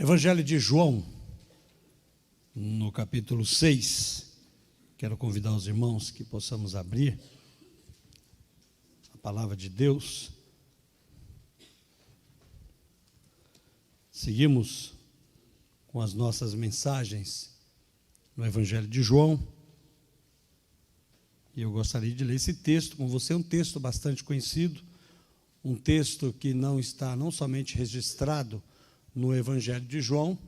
Evangelho de João, no capítulo 6, quero convidar os irmãos que possamos abrir a palavra de Deus. Seguimos com as nossas mensagens no Evangelho de João, e eu gostaria de ler esse texto com você, um texto bastante conhecido, um texto que não está não somente registrado no Evangelho de João,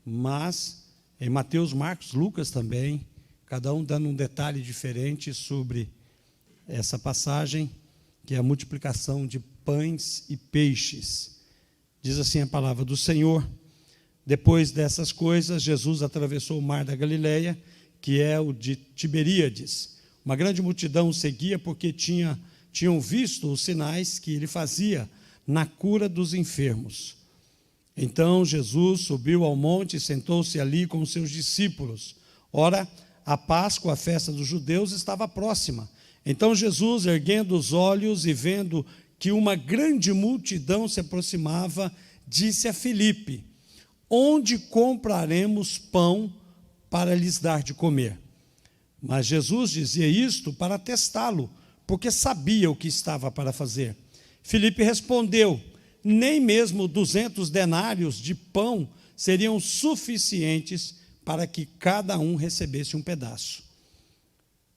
mas em Mateus, Marcos, Lucas também, cada um dando um detalhe diferente sobre essa passagem, que é a multiplicação de pães e peixes. Diz assim a palavra do Senhor: depois dessas coisas, Jesus atravessou o mar da Galileia, que é o de Tiberíades. Uma grande multidão o seguia porque tinham visto os sinais que ele fazia na cura dos enfermos. Então Jesus subiu ao monte e sentou-se ali com os seus discípulos. Ora, a Páscoa, a festa dos judeus, estava próxima. Então Jesus, erguendo os olhos e vendo que uma grande multidão se aproximava, disse a Filipe: onde compraremos pão para lhes dar de comer? Mas Jesus dizia isto para testá-lo, porque sabia o que estava para fazer. Filipe respondeu: nem mesmo 200 denários de pão seriam suficientes para que cada um recebesse um pedaço.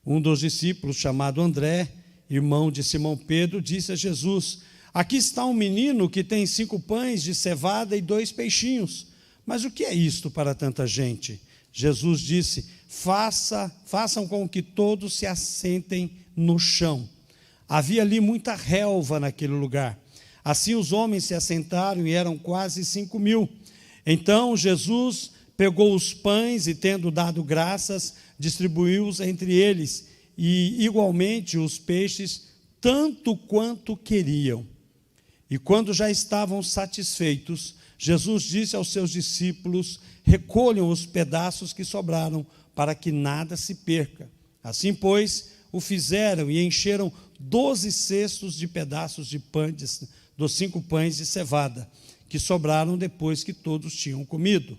Um dos discípulos, chamado André, irmão de Simão Pedro, disse a Jesus: aqui está um menino que tem 5 pães de cevada e 2 peixinhos. Mas o que é isto para tanta gente? Jesus disse: façam com que todos se assentem no chão. Havia ali muita relva naquele lugar. Assim os homens se assentaram e eram quase 5.000. Então Jesus pegou os pães e, tendo dado graças, distribuiu-os entre eles, e igualmente os peixes, tanto quanto queriam. E quando já estavam satisfeitos, Jesus disse aos seus discípulos: recolham os pedaços que sobraram, para que nada se perca. Assim, pois, o fizeram e encheram 12 cestos de pedaços de pão, dos 5 pães de cevada, que sobraram depois que todos tinham comido.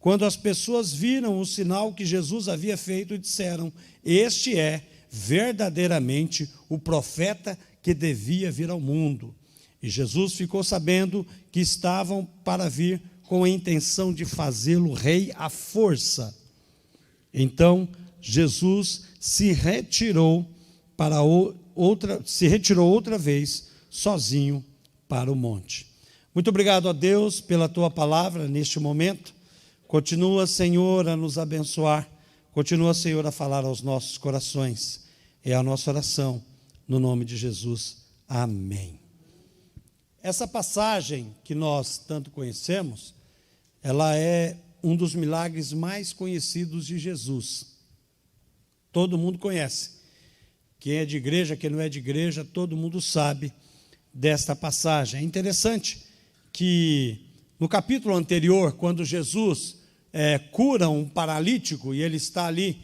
Quando as pessoas viram o sinal que Jesus havia feito, disseram: este é verdadeiramente o profeta que devia vir ao mundo. E Jesus ficou sabendo que estavam para vir com a intenção de fazê-lo rei à força. Então Jesus se retirou outra vez, sozinho, para o monte. Muito obrigado a Deus pela tua palavra neste momento. Continua, Senhor, a nos abençoar. Continua, Senhor, a falar aos nossos corações. É a nossa oração, no nome de Jesus. Amém. Essa passagem que nós tanto conhecemos, ela é um dos milagres mais conhecidos de Jesus. Todo mundo conhece. Quem é de igreja, quem não é de igreja, todo mundo sabe desta passagem. É interessante que no capítulo anterior, quando Jesus cura um paralítico, e ele está ali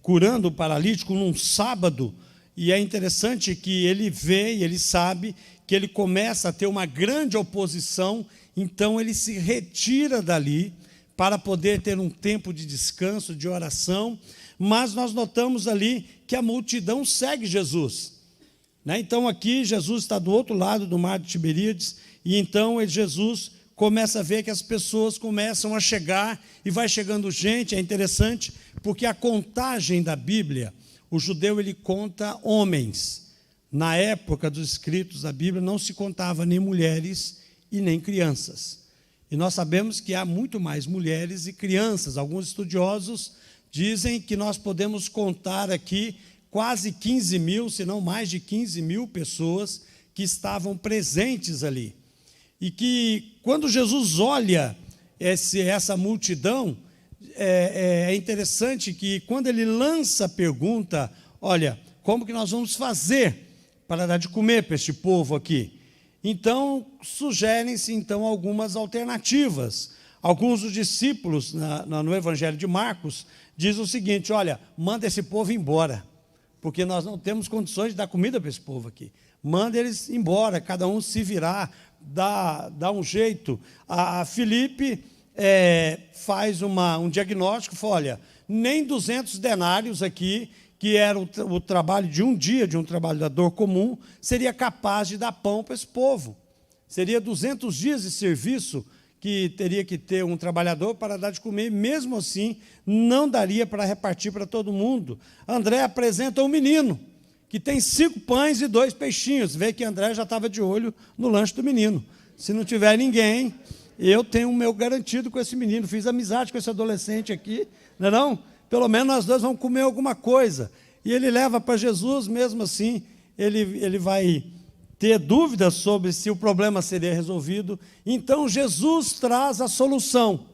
curando o paralítico num sábado, e é interessante que ele vê e ele sabe que ele começa a ter uma grande oposição, então ele se retira dali para poder ter um tempo de descanso, de oração, mas nós notamos ali que a multidão segue Jesus. Então aqui Jesus está do outro lado do mar de Tiberíades, e então Jesus começa a ver que as pessoas começam a chegar, e vai chegando gente. É interessante, porque a contagem da Bíblia, o judeu ele conta homens. Na época dos escritos da Bíblia não se contava nem mulheres e nem crianças. E nós sabemos que há muito mais mulheres e crianças. Alguns estudiosos dizem que nós podemos contar aqui quase 15.000, se não mais de 15.000 pessoas que estavam presentes ali. E que quando Jesus olha essa multidão, é interessante que quando ele lança a pergunta: olha, como que nós vamos fazer para dar de comer para este povo aqui? Então, sugerem-se então algumas alternativas. Alguns dos discípulos, no Evangelho de Marcos, dizem o seguinte: olha, manda esse povo embora, porque nós não temos condições de dar comida para esse povo aqui. Manda eles embora, cada um se virar dá um jeito. A Filipe faz um diagnóstico, fala, olha, nem 200 denários aqui, que era o trabalho de um dia de um trabalhador comum, seria capaz de dar pão para esse povo. Seria 200 dias de serviço que teria que ter um trabalhador para dar de comer, mesmo assim, não daria para repartir para todo mundo. André apresenta um menino, que tem 5 pães e 2 peixinhos. Vê que André já estava de olho no lanche do menino. Se não tiver ninguém, eu tenho o meu garantido com esse menino. Fiz amizade com esse adolescente aqui, não é não? Pelo menos nós dois vamos comer alguma coisa. E ele leva para Jesus, mesmo assim, ele vai ter dúvidas sobre se o problema seria resolvido. Então, Jesus traz a solução.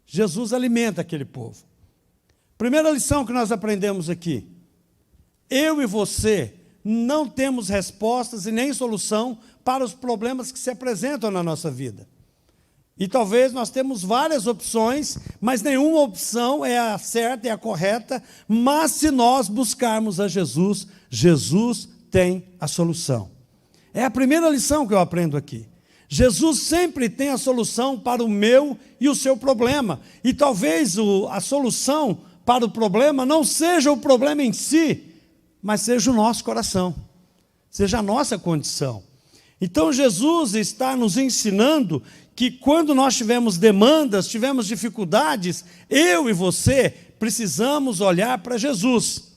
Jesus alimenta aquele povo. Primeira lição que nós aprendemos aqui. Eu e você não temos respostas e nem solução para os problemas que se apresentam na nossa vida. E talvez nós temos várias opções, mas nenhuma opção é a certa, é a correta. Mas se nós buscarmos a Jesus, Jesus tem a solução. É a primeira lição que eu aprendo aqui. Jesus sempre tem a solução para o meu e o seu problema. E talvez a solução para o problema não seja o problema em si, mas seja o nosso coração, seja a nossa condição. Então Jesus está nos ensinando que quando nós tivermos demandas, tivermos dificuldades, eu e você precisamos olhar para Jesus.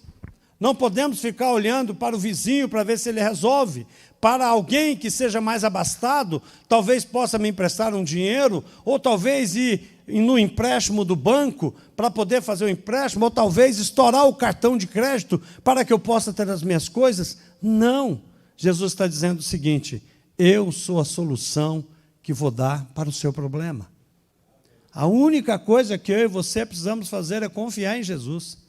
Não podemos ficar olhando para o vizinho para ver se ele resolve. Para alguém que seja mais abastado, talvez possa me emprestar um dinheiro, ou talvez ir no empréstimo do banco para poder fazer o empréstimo, ou talvez estourar o cartão de crédito para que eu possa ter as minhas coisas. Não. Jesus está dizendo o seguinte: eu sou a solução que vou dar para o seu problema. A única coisa que eu e você precisamos fazer é confiar em Jesus.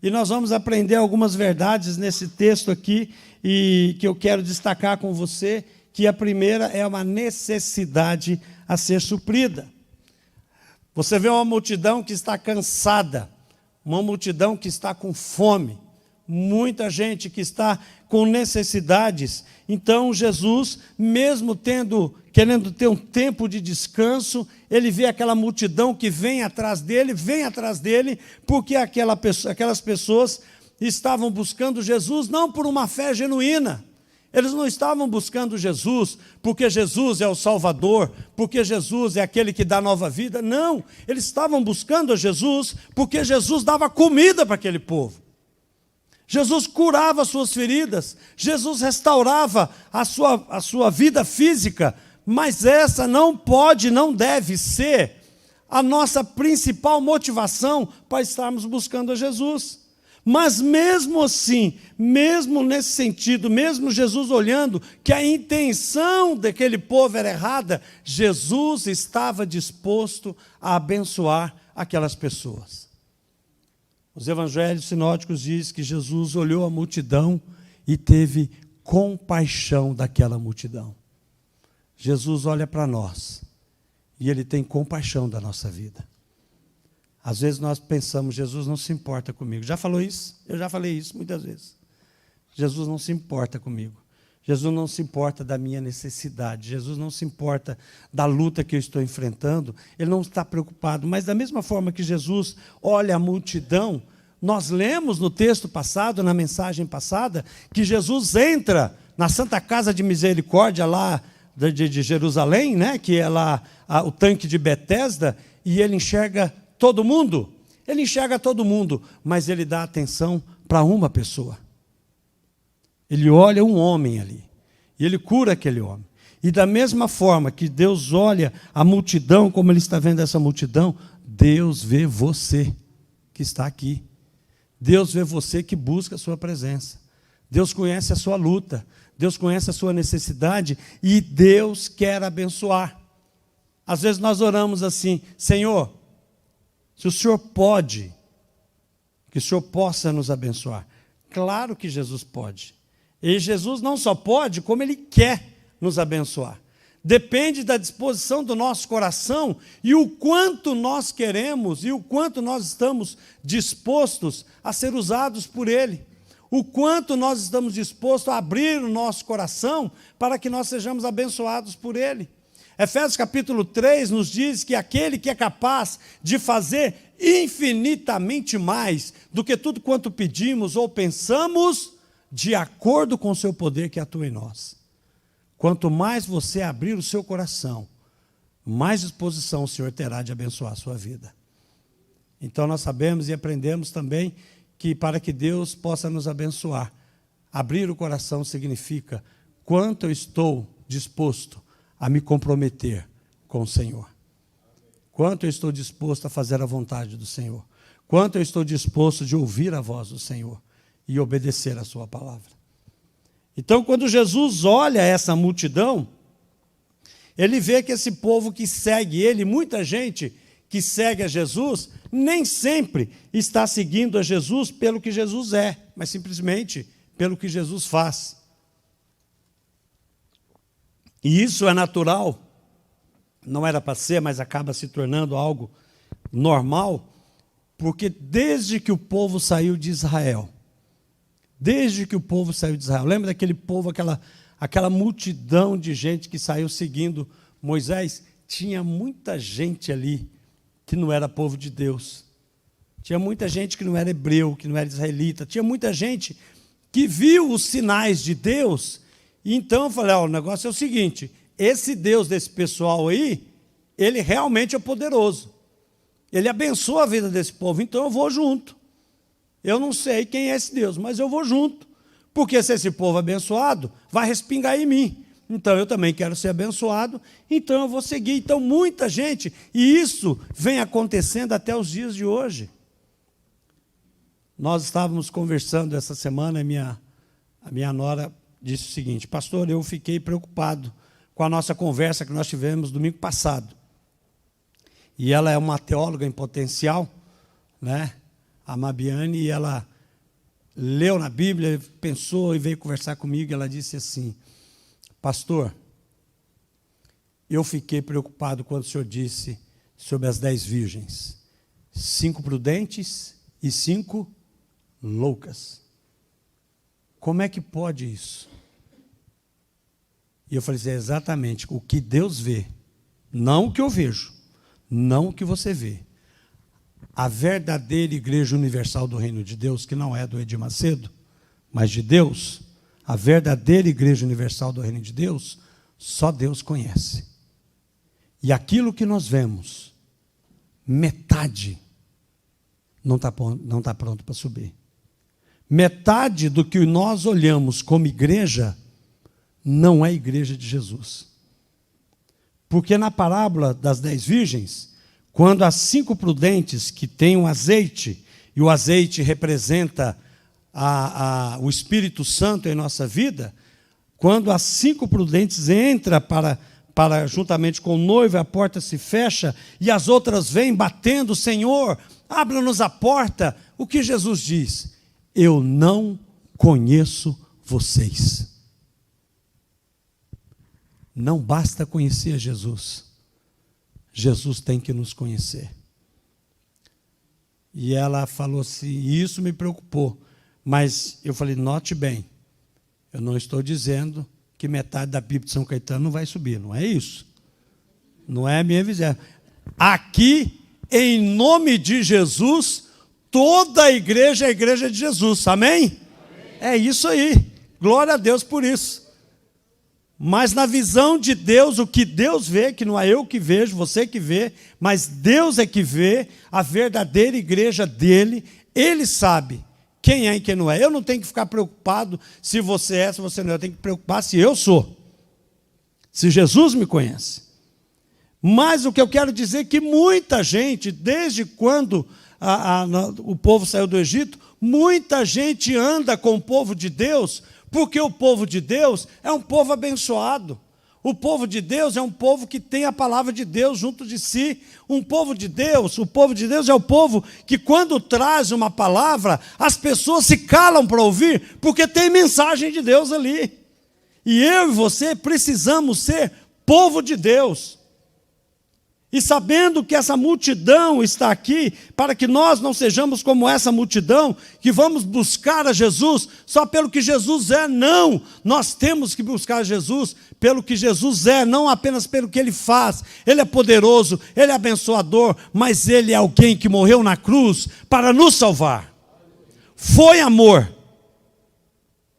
E nós vamos aprender algumas verdades nesse texto aqui, e que eu quero destacar com você, que a primeira é uma necessidade a ser suprida. Você vê uma multidão que está cansada, uma multidão que está com fome, muita gente que está com necessidades. Então Jesus, mesmo querendo ter um tempo de descanso, ele vê aquela multidão que vem atrás dele, porque aquelas pessoas estavam buscando Jesus não por uma fé genuína. Eles não estavam buscando Jesus porque Jesus é o Salvador, porque Jesus é aquele que dá nova vida. Não, eles estavam buscando a Jesus porque Jesus dava comida para aquele povo. Jesus curava as suas feridas, Jesus restaurava a sua vida física, mas essa não pode, não deve ser a nossa principal motivação para estarmos buscando a Jesus. Mas mesmo assim, mesmo nesse sentido, mesmo Jesus olhando que a intenção daquele povo era errada, Jesus estava disposto a abençoar aquelas pessoas. Os evangelhos sinóticos dizem que Jesus olhou a multidão e teve compaixão daquela multidão. Jesus olha para nós e Ele tem compaixão da nossa vida. Às vezes nós pensamos, Jesus não se importa comigo. Já falou isso? Eu já falei isso muitas vezes. Jesus não se importa comigo. Jesus não se importa da minha necessidade. Jesus não se importa da luta que eu estou enfrentando. Ele não está preocupado. Mas da mesma forma que Jesus olha a multidão, nós lemos no texto passado, na mensagem passada, que Jesus entra na Santa Casa de Misericórdia lá de Jerusalém, né, que é lá o tanque de Betesda, e ele enxerga todo mundo. Ele enxerga todo mundo, mas ele dá atenção para uma pessoa. Ele olha um homem ali, e ele cura aquele homem. E da mesma forma que Deus olha a multidão, como Ele está vendo essa multidão, Deus vê você que está aqui. Deus vê você que busca a sua presença. Deus conhece a sua luta, Deus conhece a sua necessidade, e Deus quer abençoar. Às vezes nós oramos assim: Senhor, se o Senhor pode, que o Senhor possa nos abençoar. Claro que Jesus pode. E Jesus não só pode, como Ele quer nos abençoar. Depende da disposição do nosso coração e o quanto nós queremos e o quanto nós estamos dispostos a ser usados por Ele. o quanto nós estamos dispostos a abrir o nosso coração para que nós sejamos abençoados por Ele. Efésios capítulo 3 nos diz que aquele que é capaz de fazer infinitamente mais do que tudo quanto pedimos ou pensamos, de acordo com o seu poder que atua em nós. Quanto mais você abrir o seu coração, mais disposição o Senhor terá de abençoar a sua vida. Então nós sabemos e aprendemos também que para que Deus possa nos abençoar, abrir o coração significa quanto eu estou disposto a me comprometer com o Senhor. Quanto eu estou disposto a fazer a vontade do Senhor. Quanto eu estou disposto de ouvir a voz do Senhor e obedecer a sua palavra. Então, quando Jesus olha essa multidão, ele vê que esse povo que segue ele, muita gente que segue a Jesus, nem sempre está seguindo a Jesus pelo que Jesus é, mas simplesmente pelo que Jesus faz. E isso é natural, não era para ser, mas acaba se tornando algo normal, porque desde que o povo saiu de Israel, lembra daquele povo, aquela multidão de gente que saiu seguindo Moisés? Tinha muita gente ali que não era povo de Deus. Tinha muita gente que não era hebreu, que não era israelita. Tinha muita gente que viu os sinais de Deus. E então eu falei, o negócio é o seguinte, esse Deus desse pessoal aí, ele realmente é poderoso. Ele abençoa a vida desse povo, então eu vou junto. Eu não sei quem é esse Deus, mas eu vou junto. Porque se esse povo é abençoado, vai respingar em mim. Então eu também quero ser abençoado, então eu vou seguir. Então muita gente, e isso vem acontecendo até os dias de hoje. Nós estávamos conversando essa semana, a minha nora disse o seguinte, pastor, eu fiquei preocupado com a nossa conversa que nós tivemos domingo passado. E ela é uma teóloga em potencial, né? A Mabiane, e ela leu na Bíblia, pensou e veio conversar comigo, e ela disse assim, pastor, eu fiquei preocupado quando o senhor disse sobre as 10 virgens, 5 prudentes e 5 loucas. Como é que pode isso? E eu falei assim, é exatamente o que Deus vê, não o que eu vejo, não o que você vê. A verdadeira igreja universal do reino de Deus, que não é do Edir Macedo, mas de Deus, a verdadeira igreja universal do reino de Deus, só Deus conhece. E aquilo que nós vemos, metade não está pronto para subir. Metade do que nós olhamos como igreja, não é igreja de Jesus. Porque na parábola das 10 virgens, quando as 5 prudentes que têm o azeite, e o azeite representa o Espírito Santo em nossa vida, quando as 5 prudentes entram para juntamente com o noivo, a porta se fecha, e as outras vêm batendo, Senhor, abra-nos a porta, o que Jesus diz? Eu não conheço vocês. Não basta conhecer Jesus. Jesus tem que nos conhecer. E ela falou assim, e isso me preocupou. Mas eu falei, note bem, eu não estou dizendo que metade da Bíblia de São Caetano não vai subir, não é isso. Não é a minha visão. Aqui, em nome de Jesus, toda a igreja é a igreja de Jesus, amém? Amém? É isso aí, glória a Deus por isso. Mas na visão de Deus, o que Deus vê, que não é eu que vejo, você que vê, mas Deus é que vê a verdadeira igreja dele, ele sabe quem é e quem não é. Eu não tenho que ficar preocupado se você é, se você não é, eu tenho que preocupar se eu sou, se Jesus me conhece. Mas o que eu quero dizer é que muita gente, desde quando o povo saiu do Egito, muita gente anda com o povo de Deus, porque o povo de Deus é um povo abençoado. O povo de Deus é um povo que tem a palavra de Deus junto de si. O povo de Deus é o povo que quando traz uma palavra, as pessoas se calam para ouvir, porque tem mensagem de Deus ali. E eu e você precisamos ser povo de Deus. E sabendo que essa multidão está aqui, para que nós não sejamos como essa multidão, que vamos buscar a Jesus só pelo que Jesus é, não. Nós temos que buscar Jesus pelo que Jesus é, não apenas pelo que Ele faz. Ele é poderoso, Ele é abençoador, mas Ele é alguém que morreu na cruz para nos salvar. Foi amor.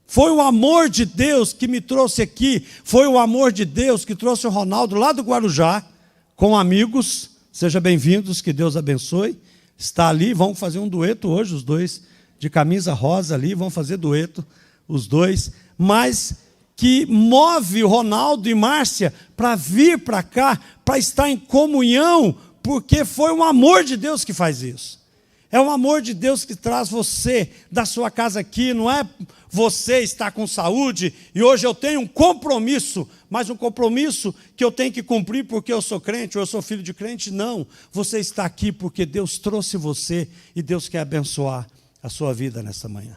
Foi o amor de Deus que me trouxe aqui. Foi o amor de Deus que trouxe o Ronaldo lá do Guarujá, com amigos. Sejam bem-vindos, que Deus abençoe. Está ali, vão fazer um dueto hoje, os dois de camisa rosa ali, vão fazer dueto, os dois. Mas que move o Ronaldo e Márcia para vir para cá, para estar em comunhão, porque foi o amor de Deus que faz isso. É o amor de Deus que traz você da sua casa aqui, não é você estar com saúde e hoje eu tenho um compromisso, mas um compromisso que eu tenho que cumprir porque eu sou crente ou eu sou filho de crente. Não, você está aqui porque Deus trouxe você e Deus quer abençoar a sua vida nesta manhã.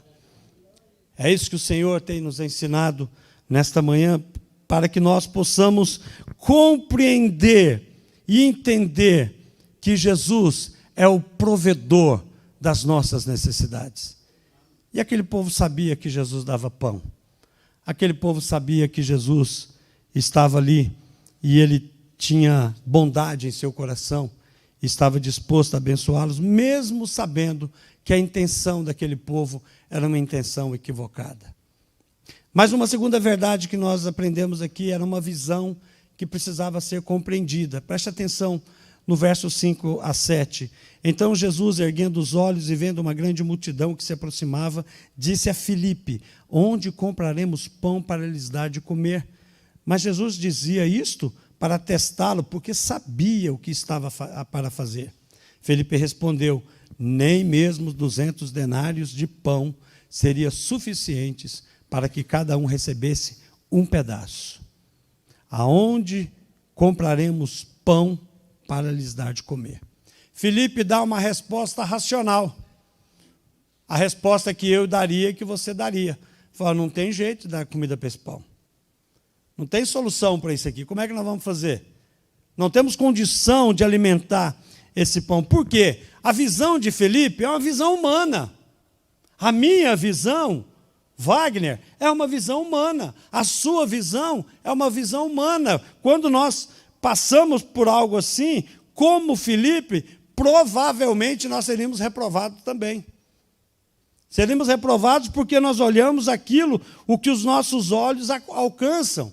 É isso que o Senhor tem nos ensinado nesta manhã, para que nós possamos compreender e entender que Jesus é o provedor das nossas necessidades. E aquele povo sabia que Jesus dava pão. Aquele povo sabia que Jesus estava ali e Ele tinha bondade em seu coração, estava disposto a abençoá-los, mesmo sabendo que a intenção daquele povo era uma intenção equivocada. Mas uma segunda verdade que nós aprendemos aqui era uma visão que precisava ser compreendida. Preste atenção no verso 5 a 7. Então Jesus, erguendo os olhos e vendo uma grande multidão que se aproximava, disse a Filipe: onde compraremos pão para lhes dar de comer? Mas Jesus dizia isto para testá-lo, porque sabia o que estava para fazer. Filipe respondeu: nem mesmo 200 denários de pão seriam suficientes para que cada um recebesse um pedaço. Aonde compraremos pão para lhes dar de comer? Filipe dá uma resposta racional. A resposta que eu daria e que você daria. Fala, não tem jeito de dar comida para esse pão. Não tem solução para isso aqui. Como é que nós vamos fazer? Não temos condição de alimentar esse pão. Por quê? A visão de Filipe é uma visão humana. A minha visão, Wagner, é uma visão humana. A sua visão é uma visão humana. Quando nós passamos por algo assim, como Filipe, provavelmente nós seríamos reprovados também. Seríamos reprovados porque nós olhamos aquilo, o que os nossos olhos alcançam.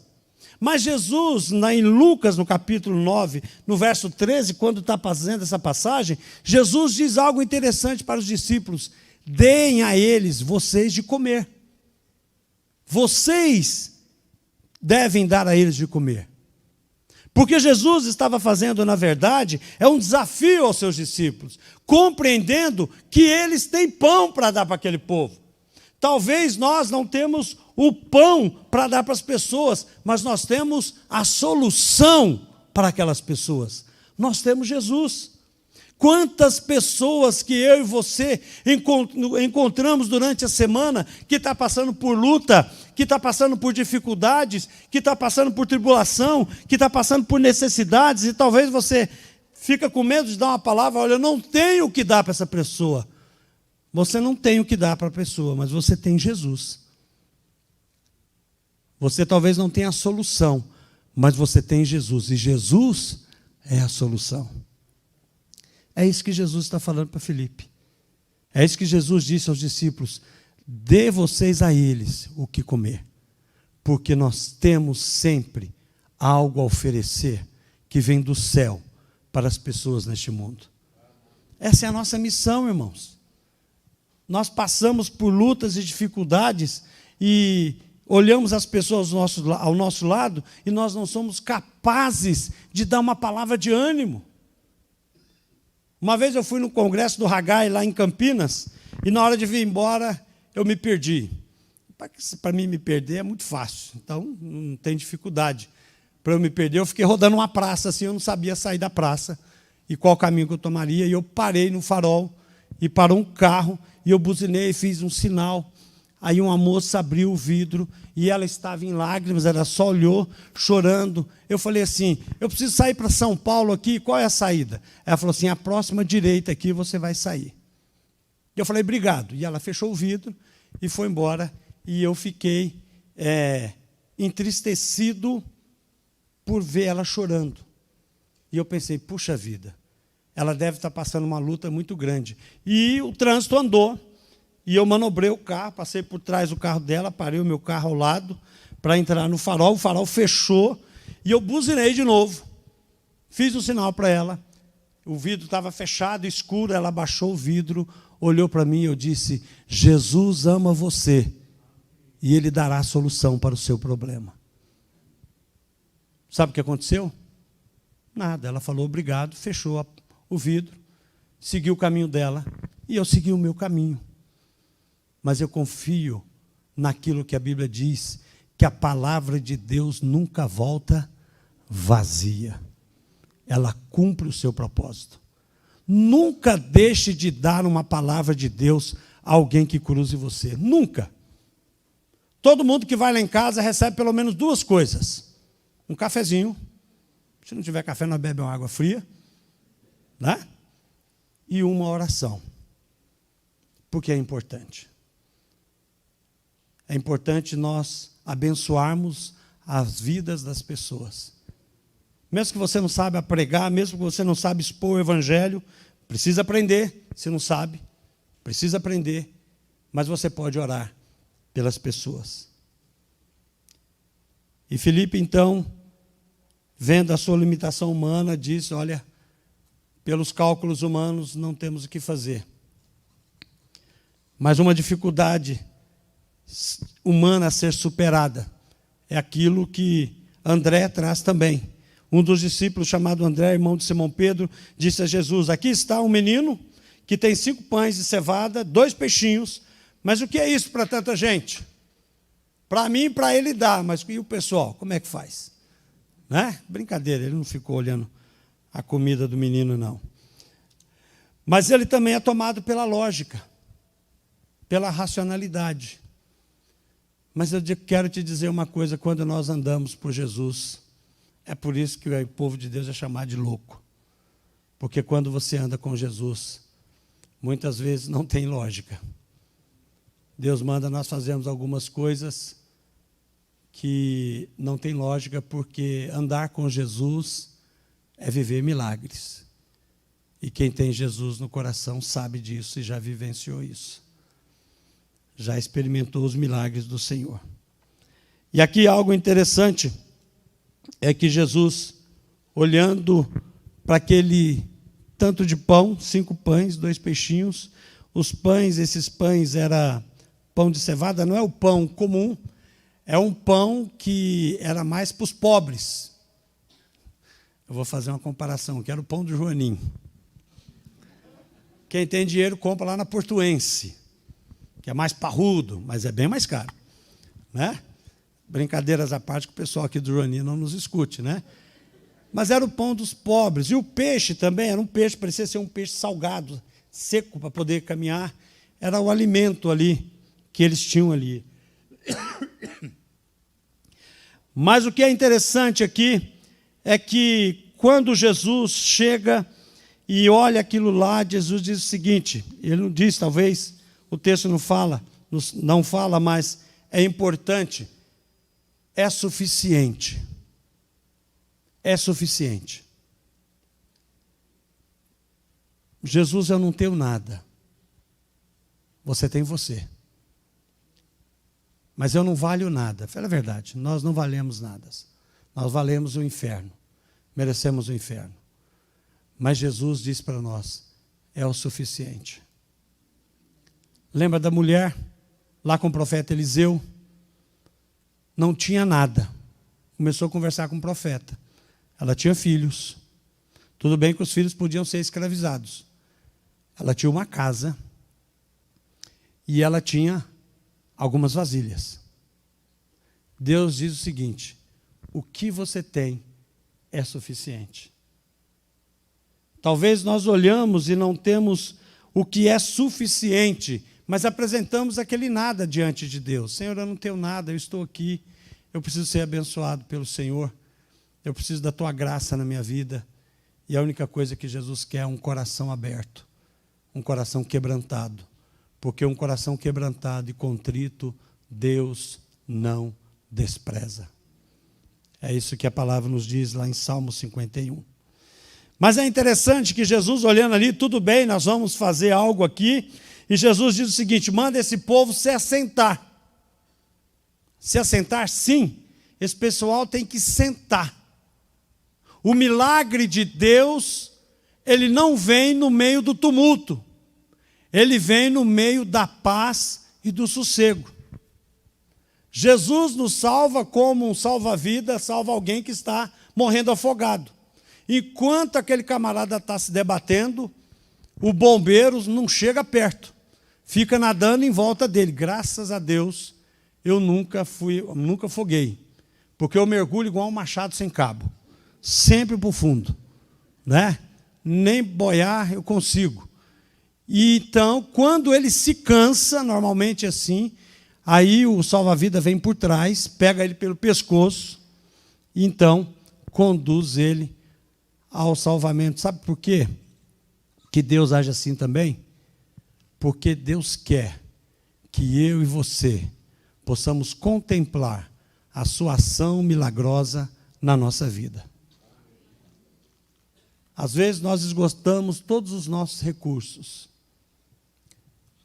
Mas Jesus, em Lucas, no capítulo 9, no verso 13, quando está fazendo essa passagem, Jesus diz algo interessante para os discípulos: deem a eles, vocês, de comer. Vocês devem dar a eles de comer. Porque Jesus estava fazendo, na verdade, é um desafio aos seus discípulos, compreendendo que eles têm pão para dar para aquele povo. Talvez nós não temos o pão para dar para as pessoas, mas nós temos a solução para aquelas pessoas. Nós temos Jesus. Quantas pessoas que eu e você encontramos durante a semana que está passando por luta, que está passando por dificuldades, que está passando por tribulação, que está passando por necessidades, e talvez você fica com medo de dar uma palavra: olha, eu não tenho o que dar para essa pessoa. Você não tem o que dar para a pessoa, mas você tem Jesus. Você talvez não tenha a solução, mas você tem Jesus, e Jesus é a solução. É isso que Jesus está falando para Filipe. É isso que Jesus disse aos discípulos: dê vocês a eles o que comer, porque nós temos sempre algo a oferecer que vem do céu para as pessoas neste mundo. Essa é a nossa missão, irmãos. Nós passamos por lutas e dificuldades e olhamos as pessoas ao nosso lado e nós não somos capazes de dar uma palavra de ânimo. Uma vez eu fui no congresso do Haggai, lá em Campinas, e na hora de vir embora, eu me perdi. Para mim me perder é muito fácil, então não tem dificuldade. Para eu me perder, eu fiquei rodando uma praça, assim, eu não sabia sair da praça, e qual caminho que eu tomaria, e eu parei no farol, e parou um carro, e eu buzinei e fiz um sinal. Aí uma moça abriu o vidro e ela estava em lágrimas, ela só olhou, chorando. Eu falei assim, eu preciso sair para São Paulo aqui, qual é a saída? Ela falou assim, a próxima direita aqui você vai sair. Eu falei, obrigado. E ela fechou o vidro e foi embora. E eu fiquei entristecido por ver ela chorando. E eu pensei, puxa vida, ela deve estar passando uma luta muito grande. E o trânsito andou. E eu manobrei o carro, passei por trás do carro dela, parei o meu carro ao lado para entrar no farol. O farol fechou e eu buzinei de novo. Fiz um sinal para ela. O vidro estava fechado, escuro. Ela abaixou o vidro, olhou para mim e eu disse, Jesus ama você e Ele dará a solução para o seu problema. Sabe o que aconteceu? Nada. Ela falou obrigado, fechou o vidro, seguiu o caminho dela e eu segui o meu caminho. Mas eu confio naquilo que a Bíblia diz, que a palavra de Deus nunca volta vazia. Ela cumpre o seu propósito. Nunca deixe de dar uma palavra de Deus a alguém que cruze você. Nunca. Todo mundo que vai lá em casa recebe pelo menos duas coisas. Um cafezinho. Se não tiver café, nós bebemos uma água fria. Né? E uma oração. Porque é importante. É importante nós abençoarmos as vidas das pessoas. Mesmo que você não saiba pregar, mesmo que você não saiba expor o evangelho, precisa aprender. Se não sabe, precisa aprender. Mas você pode orar pelas pessoas. E Filipe, então, vendo a sua limitação humana, disse, olha, pelos cálculos humanos não temos o que fazer. Mas uma dificuldade humana a ser superada é aquilo que André traz também. Um dos discípulos, chamado André, irmão de Simão Pedro, disse a Jesus, aqui está um menino que tem 5 pães de cevada, 2 peixinhos, mas o que é isso para tanta gente? Para mim e para ele dá, mas e o pessoal, como é que faz? Né? Brincadeira, ele não ficou olhando a comida do menino, não. Mas ele também é tomado pela lógica, pela racionalidade. Mas eu quero te dizer uma coisa, quando nós andamos por Jesus, é por isso que o povo de Deus é chamado de louco. Porque quando você anda com Jesus, muitas vezes não tem lógica. Deus manda nós fazermos algumas coisas que não tem lógica, porque andar com Jesus é viver milagres. E quem tem Jesus no coração sabe disso e já vivenciou isso. Já experimentou os milagres do Senhor. E aqui algo interessante é que Jesus, olhando para aquele tanto de pão, 5 pães, 2 peixinhos, os pães, esses pães era pão de cevada, não é o pão comum, é um pão que era mais para os pobres. Eu vou fazer uma comparação, que era o pão do Joaninho. Quem tem dinheiro compra lá na Portuense, que é mais parrudo, mas é bem mais caro. Né? Brincadeiras à parte, que o pessoal aqui do Joaninho não nos escute. Né? Mas era o pão dos pobres. E o peixe também, era um peixe, parecia ser um peixe salgado, seco para poder caminhar. Era o alimento ali, que eles tinham ali. Mas o que é interessante aqui é que quando Jesus chega e olha aquilo lá, Jesus diz o seguinte, ele não diz, talvez, o texto não fala, mas é importante, é suficiente. É suficiente. Jesus, eu não tenho nada. Você tem você. Mas eu não valho nada. Fala a verdade, nós não valemos nada. Nós valemos o inferno. Merecemos o inferno. Mas Jesus diz para nós, é o suficiente. Lembra da mulher, lá com o profeta Eliseu? Não tinha nada. Começou a conversar com o profeta. Ela tinha filhos. Tudo bem que os filhos podiam ser escravizados. Ela tinha uma casa. E ela tinha algumas vasilhas. Deus diz o seguinte, o que você tem é suficiente. Talvez nós olhamos e não temos o que é suficiente, mas apresentamos aquele nada diante de Deus. Senhor, eu não tenho nada, eu estou aqui, eu preciso ser abençoado pelo Senhor, eu preciso da tua graça na minha vida. E a única coisa que Jesus quer é um coração aberto, um coração quebrantado, porque um coração quebrantado e contrito, Deus não despreza. É isso que a palavra nos diz lá em Salmo 51. Mas é interessante que Jesus, olhando ali, tudo bem, nós vamos fazer algo aqui, e Jesus diz o seguinte: manda esse povo se assentar. Se assentar, sim, esse pessoal tem que sentar. O milagre de Deus, ele não vem no meio do tumulto, ele vem no meio da paz e do sossego. Jesus nos salva como um salva-vida, salva alguém que está morrendo afogado. Enquanto aquele camarada está se debatendo, o bombeiro não chega perto, fica nadando em volta dele. Graças a Deus, eu nunca afoguei, porque eu mergulho igual um machado sem cabo, sempre para o fundo, né? Nem boiar eu consigo. E então, quando ele se cansa, normalmente assim, aí o salva-vida vem por trás, pega ele pelo pescoço, e então conduz ele ao salvamento. Sabe por quê que Deus age assim também? Porque Deus quer que eu e você possamos contemplar a sua ação milagrosa na nossa vida. Às vezes nós esgotamos todos os nossos recursos.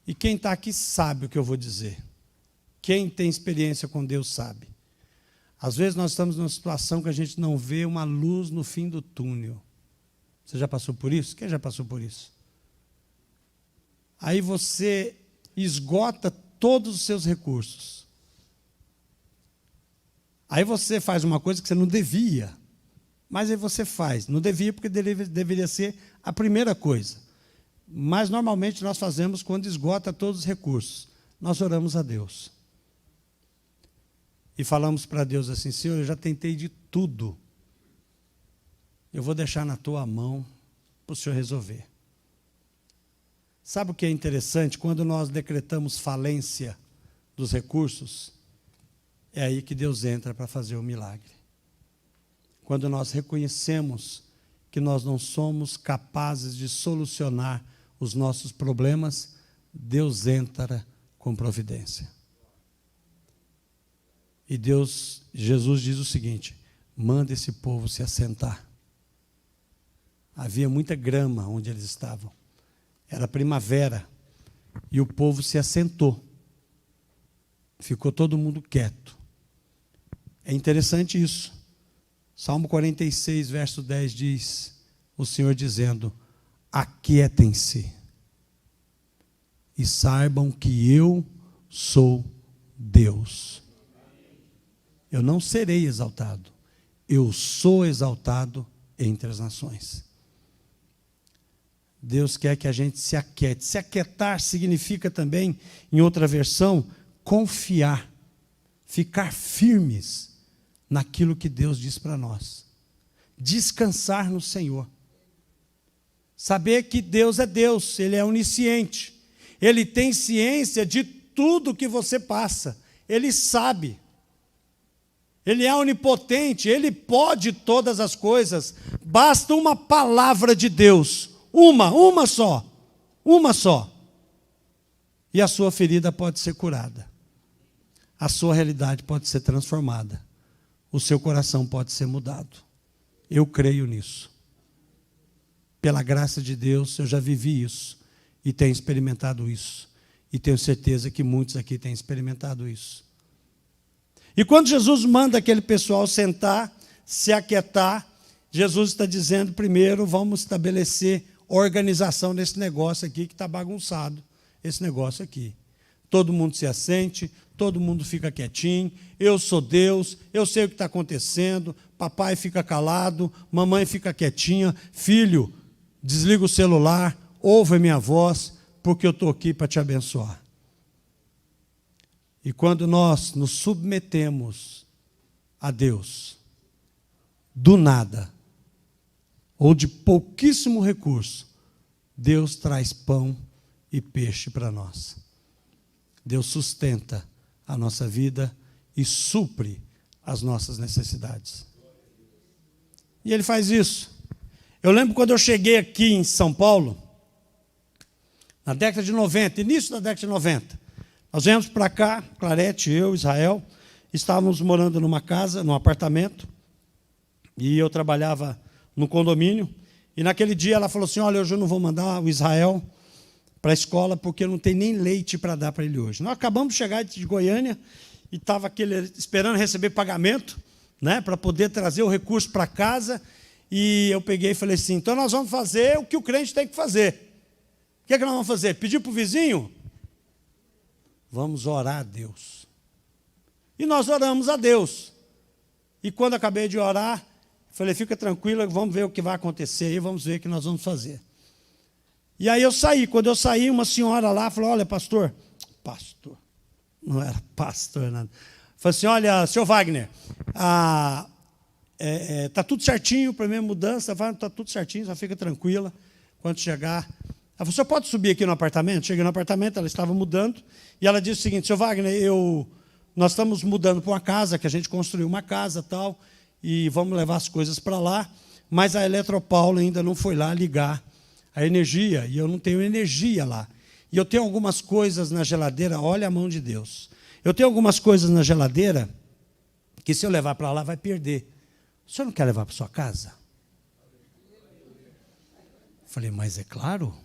E quem está aqui sabe o que eu vou dizer. Quem tem experiência com Deus sabe. Às vezes nós estamos numa situação que a gente não vê uma luz no fim do túnel. Você já passou por isso? Quem já passou por isso? Aí você esgota todos os seus recursos. Aí você faz uma coisa que você não devia, mas aí você faz. Não devia porque deveria ser a primeira coisa. Mas normalmente nós fazemos quando esgota todos os recursos. Nós oramos a Deus. E falamos para Deus assim: Senhor, eu já tentei de tudo. Eu vou deixar na tua mão para o Senhor resolver. Sabe o que é interessante? Quando nós decretamos falência dos recursos, é aí que Deus entra para fazer o milagre. Quando nós reconhecemos que nós não somos capazes de solucionar os nossos problemas, Deus entra com providência. E Jesus diz o seguinte: manda esse povo se assentar. Havia muita grama onde eles estavam. Era primavera. E o povo se assentou. Ficou todo mundo quieto. É interessante isso. Salmo 46, verso 10 diz, o Senhor dizendo: aquietem-se e saibam que eu sou Deus. Eu não serei exaltado, eu sou exaltado entre as nações. Deus quer que a gente se aquiete. Se aquietar significa também, em outra versão, confiar, ficar firmes naquilo que Deus diz para nós. Descansar no Senhor. Saber que Deus é Deus, Ele é onisciente. Ele tem ciência de tudo que você passa. Ele sabe. Ele é onipotente, Ele pode todas as coisas. Basta uma palavra de Deus. Uma só. E a sua ferida pode ser curada. A sua realidade pode ser transformada. O seu coração pode ser mudado. Eu creio nisso. Pela graça de Deus, eu já vivi isso. E tenho experimentado isso. E tenho certeza que muitos aqui têm experimentado isso. E quando Jesus manda aquele pessoal sentar, se aquietar, Jesus está dizendo: primeiro vamos estabelecer organização nesse negócio aqui que está bagunçado. Esse negócio aqui. Todo mundo se assente, todo mundo fica quietinho. Eu sou Deus, eu sei o que está acontecendo. Papai fica calado, mamãe fica quietinha. Filho, desliga o celular, ouve a minha voz, porque eu estou aqui para te abençoar. E quando nós nos submetemos a Deus, do nada, ou de pouquíssimo recurso, Deus traz pão e peixe para nós. Deus sustenta a nossa vida e supre as nossas necessidades. E Ele faz isso. Eu lembro quando eu cheguei aqui em São Paulo, na década de 90, início da década de 90, nós viemos para cá, Clarete, eu, Israel, estávamos morando numa casa, num apartamento, e eu trabalhava no condomínio, e naquele dia ela falou assim, olha, hoje eu não vou mandar o Israel para a escola, porque não tem nem leite para dar para ele hoje. Nós acabamos de chegar de Goiânia, e estava esperando receber pagamento, né, para poder trazer o recurso para casa, e eu peguei e falei assim, então nós vamos fazer o que o crente tem que fazer. O que é que nós vamos fazer? Pedir para o vizinho? Vamos orar a Deus. E nós oramos a Deus. E quando acabei de orar, falei, fica tranquila, vamos ver o que vai acontecer aí, vamos ver o que nós vamos fazer. E aí eu saí. Quando eu saí, uma senhora lá falou, olha, pastor, não era pastor, nada. Falei assim, olha, senhor Wagner, está tudo certinho para a minha mudança, está tudo certinho, só fica tranquila, quando chegar. Ela falou, você pode subir aqui no apartamento? Cheguei no apartamento, ela estava mudando, e ela disse o seguinte, senhor Wagner, nós estamos mudando para uma casa, que a gente construiu uma casa e tal, e vamos levar as coisas para lá, mas a Eletropaulo ainda não foi lá ligar a energia, e eu não tenho energia lá. E eu tenho algumas coisas na geladeira, olha a mão de Deus. Eu tenho algumas coisas na geladeira que se eu levar para lá vai perder. O senhor não quer levar para sua casa? Falei, mas é claro.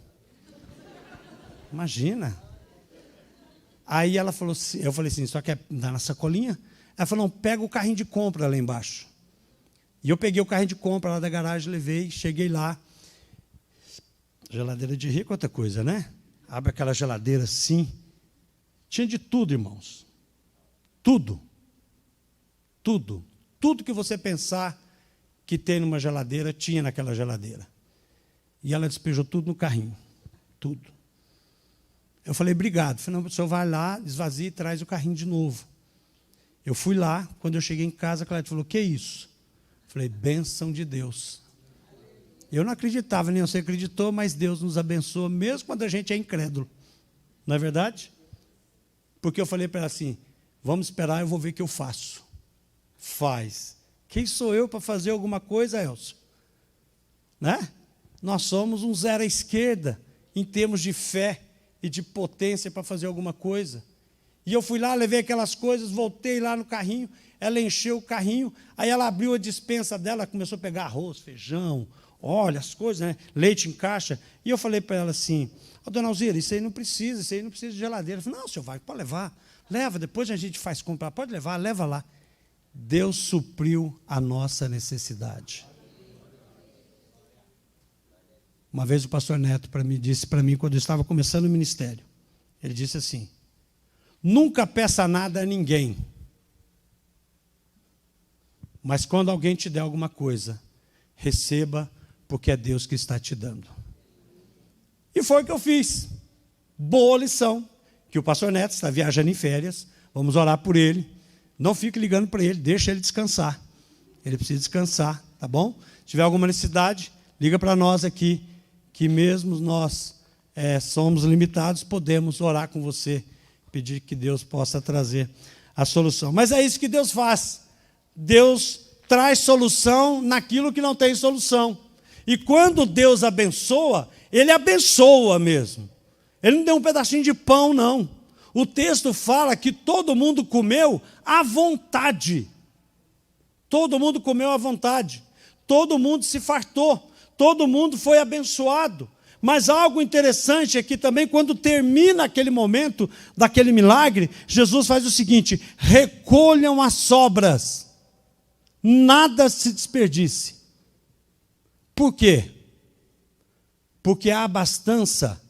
Imagina. Aí ela falou assim, eu falei assim, só quer dar na sacolinha? Ela falou, não, pega o carrinho de compra lá embaixo. E eu peguei o carrinho de compra lá da garagem, levei, cheguei lá. Geladeira de rico é outra coisa, né? Abre aquela geladeira assim. Tinha de tudo, irmãos. Tudo. Tudo. Tudo que você pensar que tem numa geladeira, tinha naquela geladeira. E ela despejou tudo no carrinho. Tudo. Eu falei, obrigado. Eu falei, não, o senhor vai lá, esvazia e traz o carrinho de novo. Eu fui lá, quando eu cheguei em casa, a Cláudia falou, que é isso? Eu falei, bênção de Deus. Eu não acreditava, nem você acreditou, mas Deus nos abençoa, mesmo quando a gente é incrédulo. Não é verdade? Porque eu falei para ela assim, vamos esperar, eu vou ver o que eu faço. Faz. Quem sou eu para fazer alguma coisa, Elcio? Né? Nós somos um zero à esquerda, em termos de fé e de potência para fazer alguma coisa. E eu fui lá, levei aquelas coisas, voltei lá no carrinho, ela encheu o carrinho, aí ela abriu a despensa dela, começou a pegar arroz, feijão, óleo, as coisas, né? Leite em caixa. E eu falei para ela assim, dona Alzira, isso aí não precisa de geladeira. Ela falou, não, senhor vai, pode levar, leva, depois a gente faz comprar, pode levar, leva lá. Deus supriu a nossa necessidade. Uma vez o pastor Neto disse para mim, quando eu estava começando o ministério, ele disse assim, nunca peça nada a ninguém, mas quando alguém te der alguma coisa, receba, porque é Deus que está te dando. E foi o que eu fiz. Boa lição, que o pastor Neto está viajando em férias, vamos orar por ele, não fique ligando para ele, deixa ele descansar. Ele precisa descansar, tá bom? Se tiver alguma necessidade, liga para nós aqui, que mesmo nós somos limitados, podemos orar com você, pedir que Deus possa trazer a solução. Mas é isso que Deus faz. Deus traz solução naquilo que não tem solução. E quando Deus abençoa, Ele abençoa mesmo. Ele não deu um pedacinho de pão, não. O texto fala que todo mundo comeu à vontade. Todo mundo comeu à vontade. Todo mundo se fartou. Todo mundo foi abençoado. Mas algo interessante é que também quando termina aquele momento, daquele milagre, Jesus faz o seguinte, recolham as sobras. Nada se desperdice. Por quê? Porque a abastança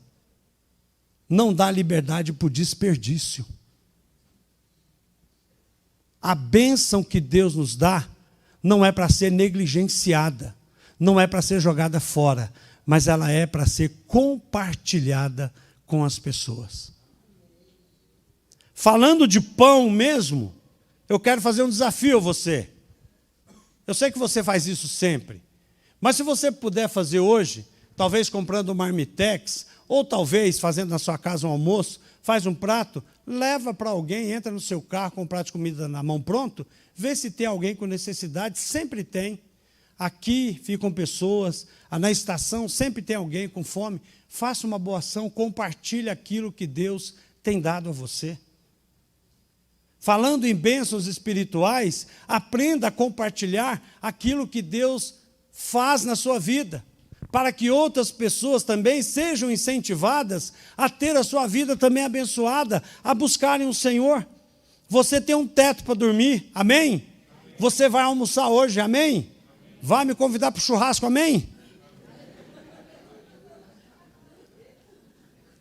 não dá liberdade para o desperdício. A bênção que Deus nos dá não é para ser negligenciada, não é para ser jogada fora, mas ela é para ser compartilhada com as pessoas. Falando de pão mesmo, eu quero fazer um desafio a você. Eu sei que você faz isso sempre, mas se você puder fazer hoje, talvez comprando um marmitex, ou talvez fazendo na sua casa um almoço, faz um prato, leva para alguém, entra no seu carro com um prato de comida na mão pronto, vê se tem alguém com necessidade, sempre tem. Aqui ficam pessoas, na estação sempre tem alguém com fome. Faça uma boa ação, compartilhe aquilo que Deus tem dado a você. Falando em bênçãos espirituais, aprenda a compartilhar aquilo que Deus faz na sua vida, para que outras pessoas também sejam incentivadas a ter a sua vida também abençoada, a buscarem o Senhor. Você tem um teto para dormir, amém? Você vai almoçar hoje, amém? Vai me convidar para o churrasco, amém?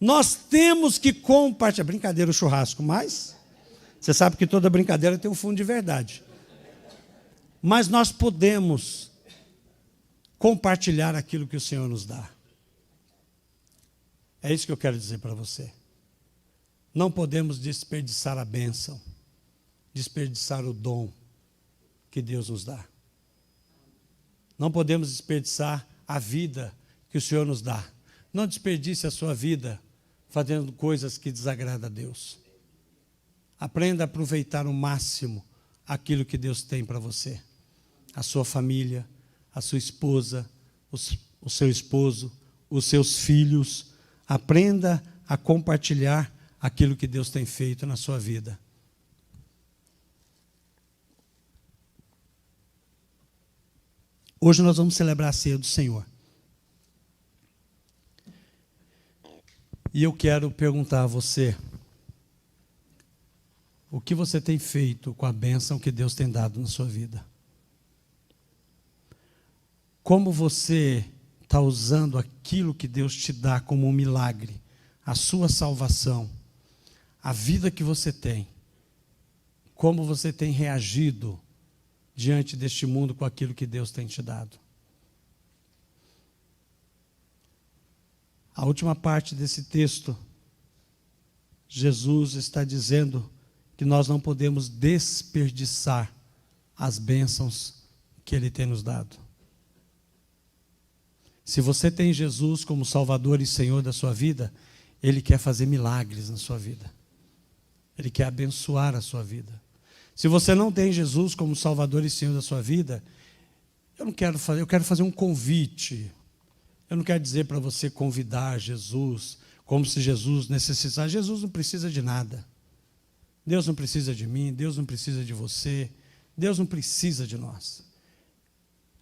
Nós temos que compartilhar. Brincadeira o churrasco, mas você sabe que toda brincadeira tem um fundo de verdade. Mas nós podemos compartilhar aquilo que o Senhor nos dá. É isso que eu quero dizer para você. Não podemos desperdiçar a bênção, desperdiçar o dom que Deus nos dá. Não podemos desperdiçar a vida que o Senhor nos dá. Não desperdice a sua vida fazendo coisas que desagradam a Deus. Aprenda a aproveitar o máximo aquilo que Deus tem para você. A sua família, a sua esposa, o seu esposo, os seus filhos. Aprenda a compartilhar aquilo que Deus tem feito na sua vida. Hoje nós vamos celebrar a ceia do Senhor. E eu quero perguntar a você, o que você tem feito com a bênção que Deus tem dado na sua vida? Como você está usando aquilo que Deus te dá como um milagre, a sua salvação, a vida que você tem? Como você tem reagido diante deste mundo com aquilo que Deus tem te dado? A última parte desse texto, Jesus está dizendo que nós não podemos desperdiçar as bênçãos que Ele tem nos dado. Se você tem Jesus como Salvador e Senhor da sua vida, Ele quer fazer milagres na sua vida. Ele quer abençoar a sua vida. Se você não tem Jesus como Salvador e Senhor da sua vida, eu quero fazer um convite. Eu não quero dizer para você convidar Jesus, como se Jesus necessitasse. Jesus não precisa de nada. Deus não precisa de mim, Deus não precisa de você, Deus não precisa de nós.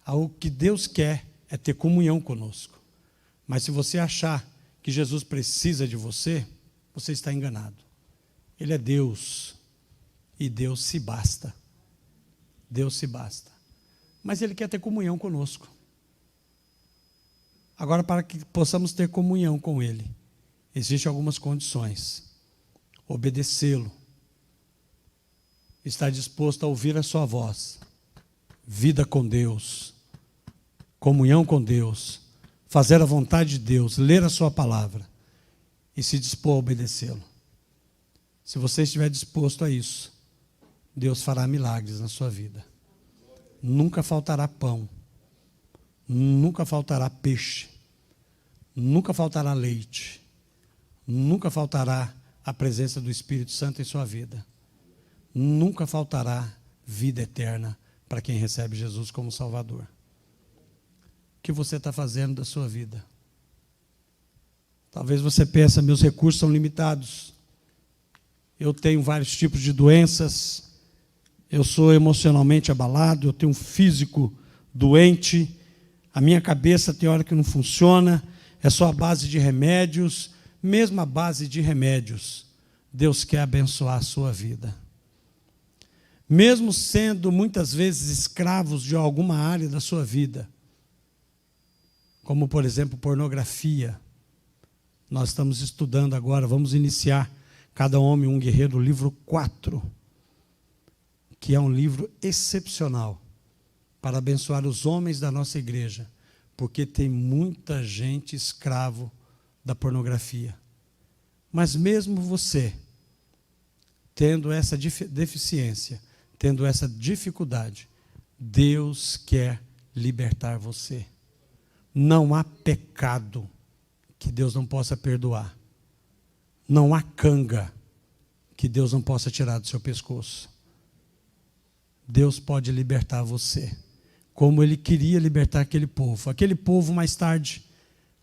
O que Deus quer é ter comunhão conosco. Mas se você achar que Jesus precisa de você, você está enganado. Ele é Deus. E Deus se basta. Deus se basta. Mas Ele quer ter comunhão conosco. Agora, para que possamos ter comunhão com Ele, existem algumas condições. Obedecê-lo. Estar disposto a ouvir a sua voz. Vida com Deus. Comunhão com Deus. Fazer a vontade de Deus. Ler a sua palavra. E se dispor a obedecê-lo. Se você estiver disposto a isso, Deus fará milagres na sua vida. Nunca faltará pão. Nunca faltará peixe. Nunca faltará leite. Nunca faltará a presença do Espírito Santo em sua vida. Nunca faltará vida eterna para quem recebe Jesus como Salvador. O que você está fazendo da sua vida? Talvez você pense, meus recursos são limitados. Eu tenho vários tipos de doenças. Eu sou emocionalmente abalado. Eu tenho um físico doente. A minha cabeça tem hora que não funciona. É só a base de remédios. Mesmo a base de remédios, Deus quer abençoar a sua vida. Mesmo sendo muitas vezes escravos de alguma área da sua vida, como por exemplo pornografia. Nós estamos estudando agora, vamos iniciar Cada Homem um Guerreiro, livro 4, que é um livro excepcional para abençoar os homens da nossa igreja, porque tem muita gente escravo da pornografia. Mas mesmo você, tendo essa deficiência, tendo essa dificuldade, Deus quer libertar você. Não há pecado que Deus não possa perdoar. Não há canga que Deus não possa tirar do seu pescoço. Deus pode libertar você, como Ele queria libertar aquele povo. Aquele povo, mais tarde,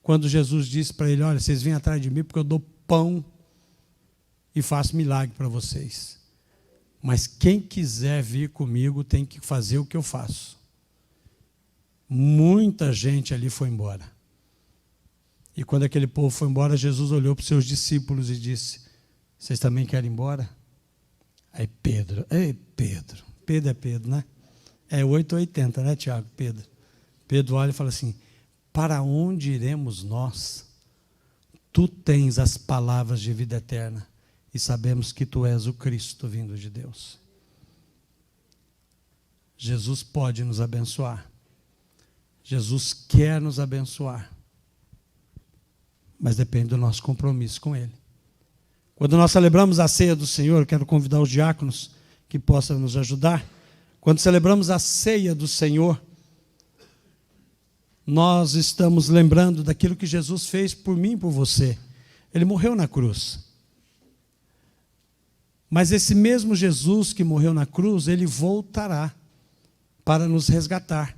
quando Jesus disse para ele: olha, vocês vêm atrás de mim porque eu dou pão e faço milagre para vocês. Mas quem quiser vir comigo tem que fazer o que eu faço. Muita gente ali foi embora. E quando aquele povo foi embora, Jesus olhou para os seus discípulos e disse: vocês também querem ir embora? Aí Pedro, Pedro é Pedro, né? É 880, né, Tiago? Pedro olha e fala assim: para onde iremos nós? Tu tens as palavras de vida eterna e sabemos que tu és o Cristo vindo de Deus. Jesus pode nos abençoar. Jesus quer nos abençoar. Mas depende do nosso compromisso com Ele. Quando nós celebramos a ceia do Senhor, eu quero convidar os diáconos que possam nos ajudar. Quando celebramos a ceia do Senhor, nós estamos lembrando daquilo que Jesus fez por mim e por você. Ele morreu na cruz. Mas esse mesmo Jesus que morreu na cruz, Ele voltará para nos resgatar.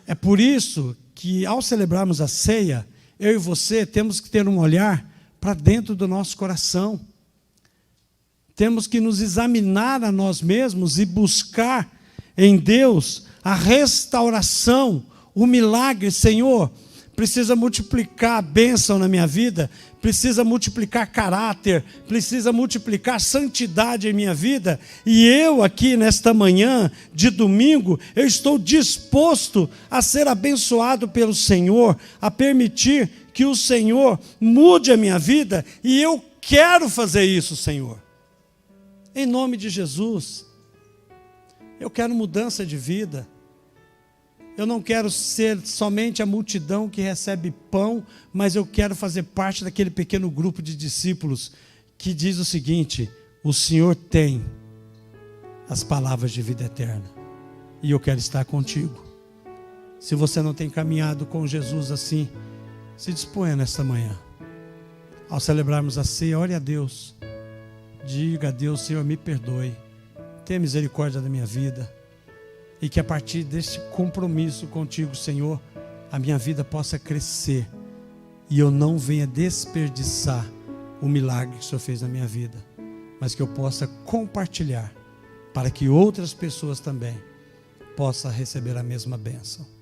É por isso que, ao celebrarmos a ceia, eu e você temos que ter um olhar para dentro do nosso coração. Temos que nos examinar a nós mesmos e buscar em Deus a restauração, o milagre. Senhor, precisa multiplicar a bênção na minha vida, precisa multiplicar caráter, precisa multiplicar santidade em minha vida. E eu aqui nesta manhã de domingo, eu estou disposto a ser abençoado pelo Senhor, a permitir que o Senhor mude a minha vida, e eu quero fazer isso, Senhor. Em nome de Jesus, eu quero mudança de vida. Eu não quero ser somente a multidão que recebe pão, mas eu quero fazer parte daquele pequeno grupo de discípulos que diz o seguinte: o Senhor tem as palavras de vida eterna e eu quero estar contigo. Se você não tem caminhado com Jesus assim, se disponha nesta manhã. Ao celebrarmos a ceia, ore a Deus. Diga a Deus: Senhor, me perdoe. Tenha misericórdia da minha vida. E que a partir deste compromisso contigo, Senhor, a minha vida possa crescer e eu não venha desperdiçar o milagre que o Senhor fez na minha vida, mas que eu possa compartilhar para que outras pessoas também possam receber a mesma bênção.